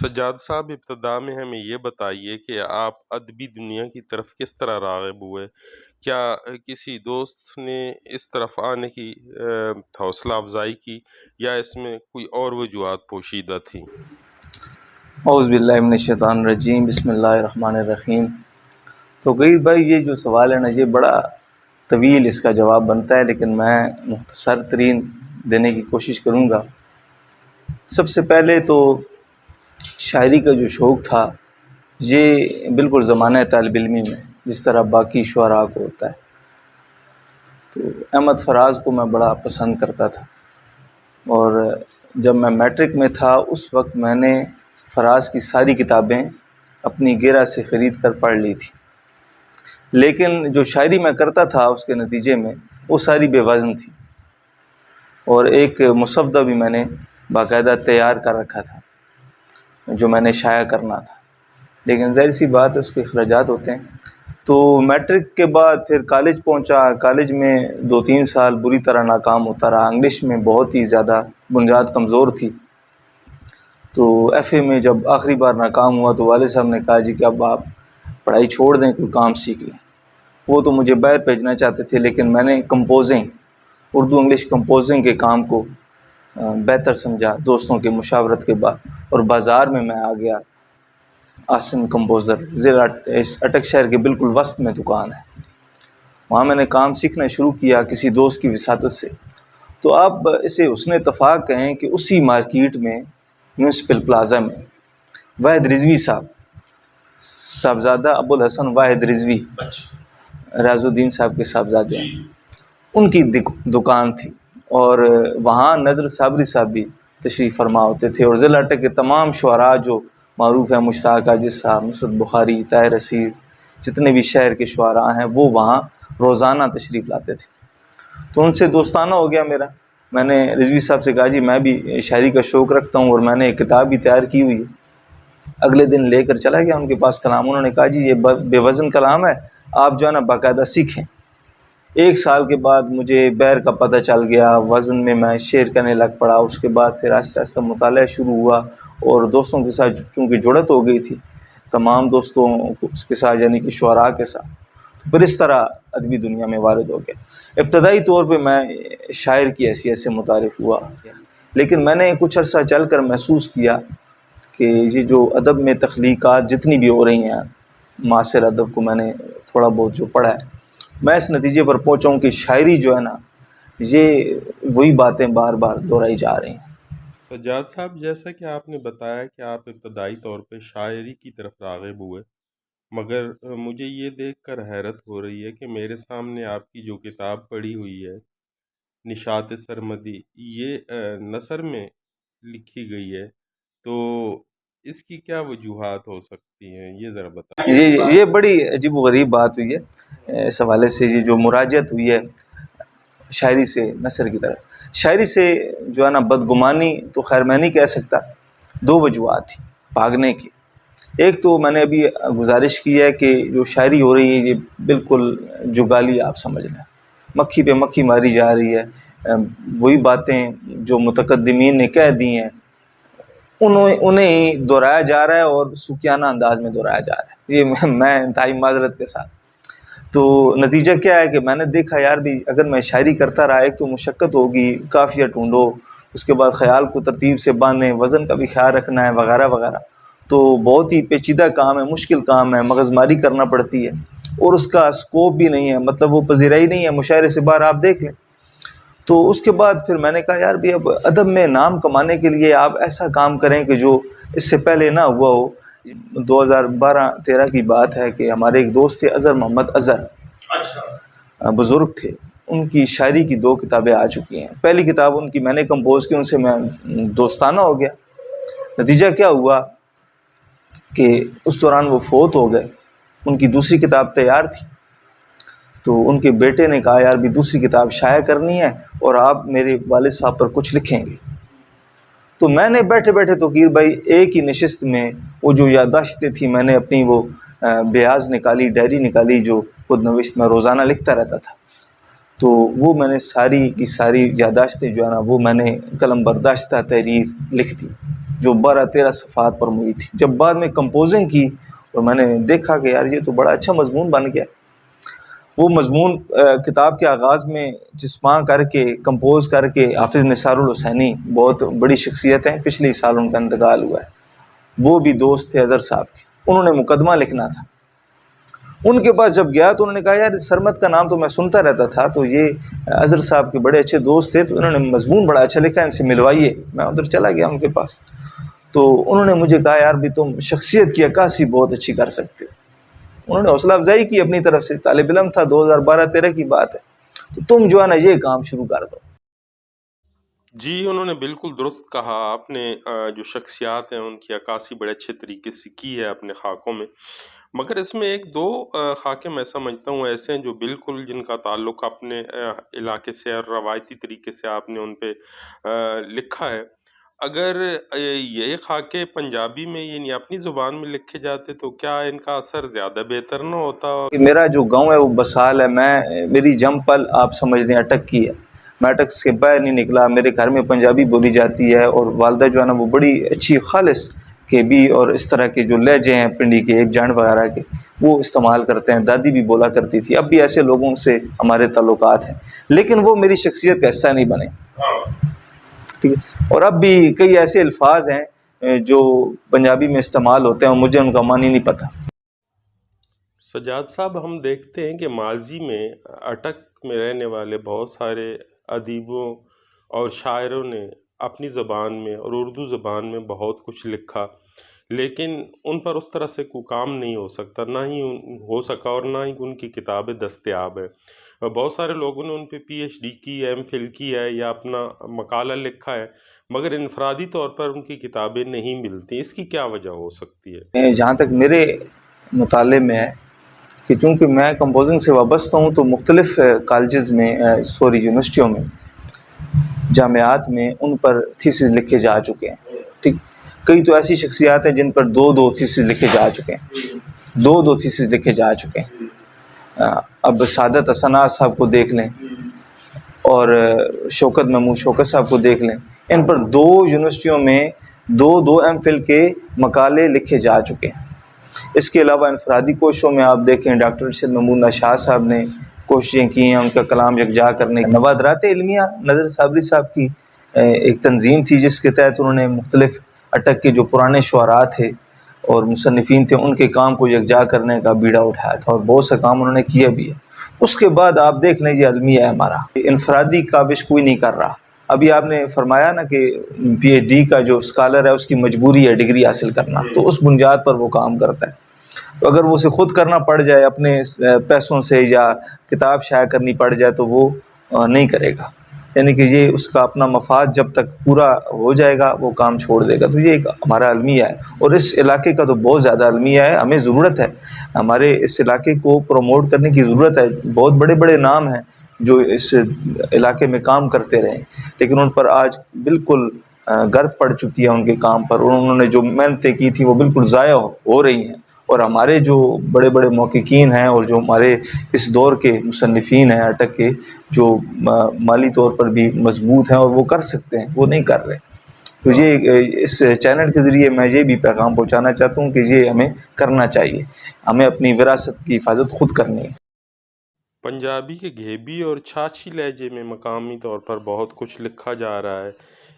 سجاد صاحب، ابتدا میں ہمیں یہ بتائیے کہ آپ ادبی دنیا کی طرف کس طرح راغب ہوئے؟ کیا کسی دوست نے اس طرف آنے کی حوصلہ افزائی کی، یا اس میں کوئی اور وجوہات پوشیدہ تھیں؟ اعوذ باللہ من الشیطان الرجیم، بسم اللہ الرحمن الرحیم۔ تو غیر بھائی، یہ جو سوال ہے نا، یہ بڑا طویل اس کا جواب بنتا ہے، لیکن میں مختصر ترین دینے کی کوشش کروں گا۔ سب سے پہلے تو شاعری کا جو شوق تھا، یہ بالکل زمانہ طالب علمی میں جس طرح باقی شعراء کو ہوتا ہے، تو احمد فراز کو میں بڑا پسند کرتا تھا، اور جب میں میٹرک میں تھا اس وقت میں نے فراز کی ساری کتابیں اپنی گیرا سے خرید کر پڑھ لی تھی، لیکن جو شاعری میں کرتا تھا اس کے نتیجے میں وہ ساری بے وزن تھی، اور ایک مسودہ بھی میں نے باقاعدہ تیار کر رکھا تھا جو میں نے شائع کرنا تھا، لیکن ظاہر سی بات ہے اس کے اخراجات ہوتے ہیں۔ تو میٹرک کے بعد پھر کالج پہنچا، کالج میں 2-3 سال بری طرح ناکام ہوتا رہا، انگلش میں بہت ہی زیادہ بنیاد کمزور تھی۔ تو ایف اے میں جب آخری بار ناکام ہوا تو والد صاحب نے کہا جی کہ اب آپ پڑھائی چھوڑ دیں، کوئی کام سیکھ لیں۔ وہ تو مجھے باہر بھیجنا چاہتے تھے، لیکن میں نے کمپوزنگ، اردو انگلش کمپوزنگ کے کام کو بہتر سمجھا دوستوں کے مشاورت کے بعد، اور بازار میں آ گیا۔ آسن کمپوزر ضلع اٹک شہر کے بالکل وسط میں دکان ہے، وہاں میں نے کام سیکھنا شروع کیا کسی دوست کی وساطت سے۔ تو آپ اسے حسن اتفاق کہیں کہ اسی مارکیٹ میں میونسپل پلازا میں واحد رضوی صاحبزادہ ابو الحسن واحد رضوی، ریاض الدین صاحب کے صاحبزادے ہیں، ان کی دکان تھی، اور وہاں نظر صابری صاحب بھی تشریف فرما ہوتے تھے، اور ضلع اٹک کے تمام شعراء جو معروف ہیں، مشتاق عاجز صاحب، نصرت بخاری، طاہر اسیر، جتنے بھی شہر کے شعراء ہیں وہ وہاں روزانہ تشریف لاتے تھے۔ تو ان سے دوستانہ ہو گیا میرا۔ میں نے رضوی صاحب سے کہا جی میں بھی شاعری کا شوق رکھتا ہوں، اور میں نے ایک کتاب بھی تیار کی ہوئی ہے۔ اگلے دن لے کر چلا گیا ان کے پاس کلام، انہوں نے کہا جی یہ بے وزن کلام ہے، آپ جو ہے نا باقاعدہ سیکھیں۔ 1 سال کے بعد مجھے بیر کا پتہ چل گیا، وزن میں شعر کرنے لگ پڑا۔ اس کے بعد پھر آہستہ آہستہ مطالعہ شروع ہوا، اور دوستوں کے ساتھ چونکہ جڑت ہو گئی تھی، تمام دوستوں کے ساتھ یعنی کہ شعراء کے ساتھ، تو پھر اس طرح ادبی دنیا میں وارد ہو گیا۔ ابتدائی طور پہ میں شاعر کی حیثیت سے متعارف ہوا، لیکن میں نے کچھ عرصہ چل کر محسوس کیا کہ یہ جو ادب میں تخلیقات جتنی بھی ہو رہی ہیں، معاصر ادب کو میں نے تھوڑا بہت جو پڑھا ہے، میں اس نتیجے پر پہنچا ہوں کہ شاعری جو ہے نا، یہ وہی باتیں بار بار دہرائی جا رہی ہیں۔ سجاد صاحب، جیسا کہ آپ نے بتایا کہ آپ ابتدائی طور پہ شاعری کی طرف راغب ہوئے، مگر مجھے یہ دیکھ کر حیرت ہو رہی ہے کہ میرے سامنے آپ کی جو کتاب پڑھی ہوئی ہے، نشاط سرمدی، یہ نثر میں لکھی گئی ہے، تو اس کی کیا وجوہات ہو سکتی ہیں؟ یہ ذرا بتائیں۔ یہ بڑی عجیب و غریب بات ہوئی ہے اس حوالے سے، یہ جو مراجعت ہوئی ہے شاعری سے نثر کی طرف، شاعری سے جو ہے نا بدگمانی تو خیر میں نہیں کہہ سکتا، 2 وجوہات تھیں بھاگنے کی۔ ایک تو میں نے ابھی گزارش کی ہے کہ جو شاعری ہو رہی ہے یہ بالکل جگالی آپ سمجھ لیں، مکھی پہ مکھی ماری جا رہی ہے، وہی باتیں جو متقدمین نے کہہ دی ہیں انہیں دہرایا جا رہا ہے، اور سکیانہ انداز میں دہرایا جا رہا ہے، یہ میں انتہائی معذرت کے ساتھ۔ تو نتیجہ کیا ہے کہ میں نے دیکھا یار بھی اگر میں شاعری کرتا رہا، ایک تو مشقت ہوگی، قافیہ ڈھونڈو، اس کے بعد خیال کو ترتیب سے باندھیں، وزن کا بھی خیال رکھنا ہے وغیرہ وغیرہ، تو بہت ہی پیچیدہ کام ہے، مشکل کام ہے، مغز ماری کرنا پڑتی ہے، اور اس کا اسکوپ بھی نہیں ہے، مطلب وہ پذیرائی نہیں ہے، مشاعرے سے باہر آپ دیکھ لیں۔ تو اس کے بعد پھر میں نے کہا یار بھی اب ادب میں نام کمانے کے لیے آپ ایسا کام کریں کہ جو اس سے پہلے نہ ہوا ہو۔ 2012-13 کی بات ہے کہ ہمارے ایک دوست تھے اظہر محمد اظہر، بزرگ تھے، ان کی شاعری کی 2 کتابیں آ چکی ہیں۔ پہلی کتاب ان کی میں نے کمپوز کی، ان سے میں دوستانہ ہو گیا۔ نتیجہ کیا ہوا کہ اس دوران وہ فوت ہو گئے، ان کی دوسری کتاب تیار تھی، تو ان کے بیٹے نے کہا یار بھی دوسری کتاب شائع کرنی ہے اور آپ میرے والد صاحب پر کچھ لکھیں گے۔ تو میں نے بیٹھے بیٹھے توقیر بھائی ایک ہی نشست میں وہ جو یادداشتیں تھیں میں نے اپنی وہ بیاض نکالی، ڈائری نکالی جو خود نوشت میں روزانہ لکھتا رہتا تھا، تو وہ میں نے ساری کی ساری یادداشتیں جو ہے نا وہ میں نے قلم برداشتہ تحریر لکھ دی، جو 12-13 صفحات پر ہوئی تھی. جب بعد میں کمپوزنگ کی اور میں نے دیکھا کہ یار یہ تو بڑا اچھا مضمون بن گیا. وہ مضمون کتاب کے آغاز میں جسماں کر کے کمپوز کر کے حافظ نثار الحسینی بہت بڑی شخصیت ہیں، پچھلے سال ان کا انتقال ہوا ہے، وہ بھی دوست تھے اظہر صاحب کے. انہوں نے مقدمہ لکھنا تھا. ان کے پاس جب گیا تو انہوں نے کہا یار سرمد کا نام تو میں سنتا رہتا تھا، تو یہ اظہر صاحب کے بڑے اچھے دوست تھے، تو انہوں نے مضمون بڑا اچھا لکھا ہے، ان سے ملوائیے. میں ادھر چلا گیا ان کے پاس، تو انہوں نے مجھے کہا یار بھی تم شخصیت کی عکاسی بہت اچھی کر سکتے ہو. انہوں نے حوصلہ افزائی کی اپنی طرف سے. طالب علم تھا، 2012-13 کی بات ہے. تو تم جو ہے نا یہ کام شروع کر دو. جی انہوں نے بالکل درست کہا. آپ نے جو شخصیات ہیں ان کی عکاسی بڑے اچھے طریقے سے کی ہے اپنے خاکوں میں، مگر اس میں ایک دو خاکے میں سمجھتا ہوں ایسے ہیں جو بالکل جن کا تعلق اپنے علاقے سے اور روایتی طریقے سے آپ نے ان پہ لکھا ہے. اگر یہ خاکے پنجابی میں یعنی اپنی زبان میں لکھے جاتے تو کیا ان کا اثر زیادہ بہتر نہ ہوتا؟ میرا جو گاؤں ہے وہ بسال ہے، میری جم پل آپ سمجھ لیں اٹک کی ہے. میں اٹک سے باہر نہیں نکلا. میرے گھر میں پنجابی بولی جاتی ہے، اور والدہ جو ہے نا وہ بڑی اچھی خالص کے بھی اور اس طرح کے جو لہجے ہیں پنڈی کے ایک جانڈ وغیرہ کے وہ استعمال کرتے ہیں. دادی بھی بولا کرتی تھی. اب بھی ایسے لوگوں سے ہمارے تعلقات ہیں، لیکن وہ میری شخصیت کا حصہ نہیں بنے. ٹھیک ہے. اور اب بھی کئی ایسے الفاظ ہیں جو پنجابی میں استعمال ہوتے ہیں اور مجھے ان کا معنی نہیں پتہ. سجاد صاحب، ہم دیکھتے ہیں کہ ماضی میں اٹک میں رہنے والے بہت سارے ادیبوں اور شاعروں نے اپنی زبان میں اور اردو زبان میں بہت کچھ لکھا، لیکن ان پر اس طرح سے کوئی کام نہیں ہو سکتا، نہ ہی ہو سکا، اور نہ ہی ان کی کتابیں دستیاب ہیں. بہت سارے لوگوں نے ان پہ پی ایچ ڈی کی ہے، ایم فل کی ہے، یا اپنا مقالہ لکھا ہے، مگر انفرادی طور پر ان کی کتابیں نہیں ملتی. اس کی کیا وجہ ہو سکتی ہے؟ جہاں تک میرے مطالعے میں ہے کہ چونکہ میں کمپوزنگ سے وابستہ ہوں، تو مختلف کالجز میں یونیورسٹیوں میں، جامعات میں ان پر تھیسز لکھے جا چکے ہیں. ٹھیک. کئی تو ایسی شخصیات ہیں جن پر دو تھیسز لکھے جا چکے ہیں، دو تھیسز لکھے جا چکے ہیں. اب سعادت حسن صاحب کو دیکھ لیں، اور شوکت محمود شوکت صاحب کو دیکھ لیں. ان پر 2 یونیورسٹیوں میں 2 ایم فل کے مقالے لکھے جا چکے ہیں. اس کے علاوہ انفرادی کوششوں میں آپ دیکھیں ڈاکٹر ارشد محمود شاہ صاحب نے کوششیں کی ہیں ان کا کلام یکجا کرنے. نوادرات علمیہ نظر صابری صاحب کی ایک تنظیم تھی جس کے تحت انہوں نے مختلف اٹک کے جو پرانے شعراء تھے اور مصنفین تھے ان کے کام کو یکجا کرنے کا بیڑا اٹھایا تھا، اور بہت سا کام انہوں نے کیا بھی ہے. اس کے بعد آپ دیکھ لیں یہ المیہ ہے ہمارا، انفرادی کاوش کوئی نہیں کر رہا. ابھی آپ نے فرمایا نا کہ پی ایچ ڈی کا جو اسکالر ہے اس کی مجبوری ہے ڈگری حاصل کرنا، تو اس بنیاد پر وہ کام کرتا ہے. تو اگر وہ اسے خود کرنا پڑ جائے اپنے پیسوں سے، یا کتاب شائع کرنی پڑ جائے، تو وہ نہیں کرے گا. یعنی کہ یہ اس کا اپنا مفاد جب تک پورا ہو جائے گا وہ کام چھوڑ دے گا. تو یہ ایک ہمارا المیہ ہے، اور اس علاقے کا تو بہت زیادہ المیہ ہے. ہمیں ضرورت ہے ہمارے اس علاقے کو پروموٹ کرنے کی ضرورت ہے. بہت بڑے بڑے نام ہیں جو اس علاقے میں کام کرتے رہے، لیکن ان پر آج بالکل گرد پڑ چکی ہے ان کے کام پر. انہوں نے جو محنتیں کی تھی وہ بالکل ضائع ہو رہی ہیں. اور ہمارے جو بڑے بڑے محققین ہیں اور جو ہمارے اس دور کے مصنفین ہیں اٹک کے، جو مالی طور پر بھی مضبوط ہیں اور وہ کر سکتے ہیں، وہ نہیں کر رہے. تو یہ اس چینل کے ذریعے میں یہ بھی پیغام پہنچانا چاہتا ہوں کہ یہ ہمیں کرنا چاہیے. ہمیں اپنی وراثت کی حفاظت خود کرنی ہے. پنجابی کے گھیبی اور چھاچھی لہجے میں مقامی طور پر بہت کچھ لکھا جا رہا ہے.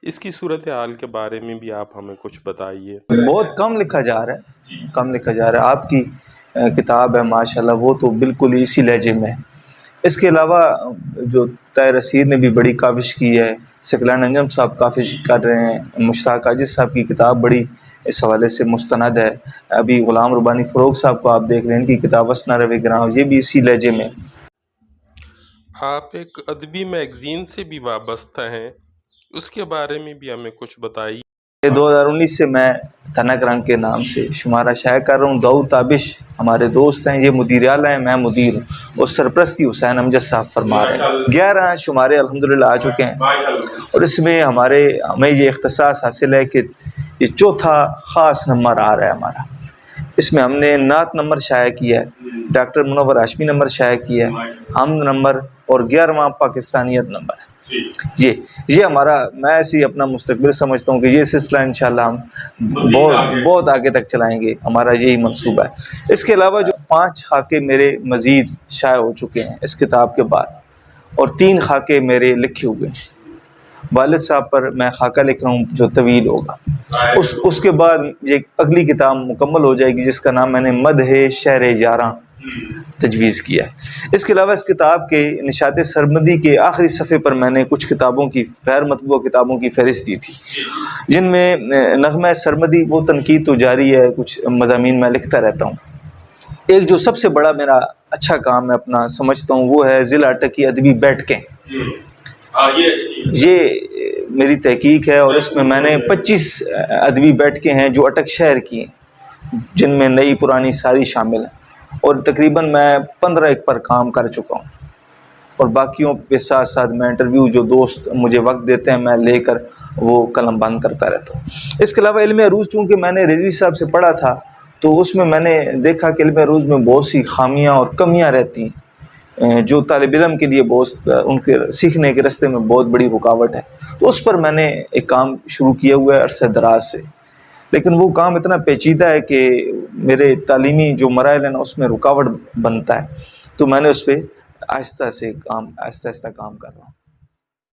اس کی صورتحال کے بارے میں بھی آپ ہمیں کچھ بتائیے. بہت کم لکھا جا رہا ہے، کم لکھا جا رہا ہے. آپ کی کتاب ہے ماشاءاللہ وہ تو بالکل اسی لہجے میں ہے. اس کے علاوہ جو طاہر اسیر نے بھی بڑی کاوش کی ہے، ثقلین انجم صاحب کاوش کر رہے ہیں، مشتاق عاجز صاحب کی کتاب بڑی اس حوالے سے مستند ہے. ابھی غلام ربانی فروغ صاحب کو آپ دیکھ لیں، ان کی کتاب اسنا روی گراں، یہ بھی اسی لہجے میں. آپ ایک ادبی میگزین سے بھی وابستہ ہیں، اس کے بارے میں بھی ہمیں کچھ بتائیے. 2019 سے میں تنک رنگ کے نام سے شمارہ شائع کر رہا ہوں. داؤد تابش ہمارے دوست ہیں، یہ مدیر اعلیٰ ہیں، میں مدیر ہوں، اور سرپرستی حسین امجد صاحب فرما رہے ہیں. 11 شمارے الحمدللہ آ چکے ہیں، اور اس میں ہمیں یہ اختصاص حاصل ہے کہ یہ چوتھا خاص نمبر آ رہا ہے ہمارا. اس میں ہم نے نعت نمبر شائع کیا ہے، ڈاکٹر منور ہاشمی نمبر شائع کیا ہے، حمد نمبر، اور 11واں پاکستانیت نمبر ہے. یہ ہمارا، میں ایسے ہی اپنا مستقبل سمجھتا ہوں کہ یہ سلسلہ انشاءاللہ ہم بہت آگے تک چلائیں گے، ہمارا یہی منصوبہ ہے۔ اس کے علاوہ جو 5 خاکے میرے مزید شائع ہو چکے ہیں اس کتاب کے بعد، اور 3 خاکے میرے لکھے ہوئے ہیں۔ والد صاحب پر میں خاکہ لکھ رہا ہوں جو طویل ہوگا، اس کے بعد یہ اگلی کتاب مکمل ہو جائے گی جس کا نام میں نے مدح شہر یاراں تجویز کیا ہے۔ اس کے علاوہ اس کتاب کے نشاط سرمدی کے آخری صفحے پر میں نے کچھ کتابوں کی، غیر مطبوع کتابوں کی فہرست دی تھی، جن میں نغمہ سرمدی، وہ تنقید تو جاری ہے، کچھ مضامین میں لکھتا رہتا ہوں۔ ایک جو سب سے بڑا میرا اچھا کام میں اپنا سمجھتا ہوں وہ ہے ضلع اٹک ادبی بیٹھکیں۔ یہ میری تحقیق ہے، اور اس میں میں نے 25 ادبی بیٹھکیں ہیں جو اٹک شہر کی ہیں، جن میں نئی پرانی ساری شامل ہیں، اور تقریباً میں 15 ایک پر کام کر چکا ہوں، اور باقیوں کے ساتھ ساتھ میں انٹرویو جو دوست مجھے وقت دیتے ہیں میں لے کر وہ قلم بند کرتا رہتا ہوں۔ اس کے علاوہ علم عروض، چونکہ میں نے رضوی صاحب سے پڑھا تھا تو اس میں نے دیکھا کہ علم عروض میں بہت سی خامیاں اور کمیاں رہتی ہیں جو طالب علم کے لیے بہت، ان کے سیکھنے کے راستے میں بہت بڑی رکاوٹ ہے۔ تو اس پر میں نے ایک کام شروع کیا ہوا ہے عرصہ دراز سے، لیکن وہ کام اتنا پیچیدہ ہے کہ میرے تعلیمی جو مراحل ہیں نا اس میں رکاوٹ بنتا ہے، تو میں نے اس پہ آہستہ آہستہ کام کر رہا ہوں۔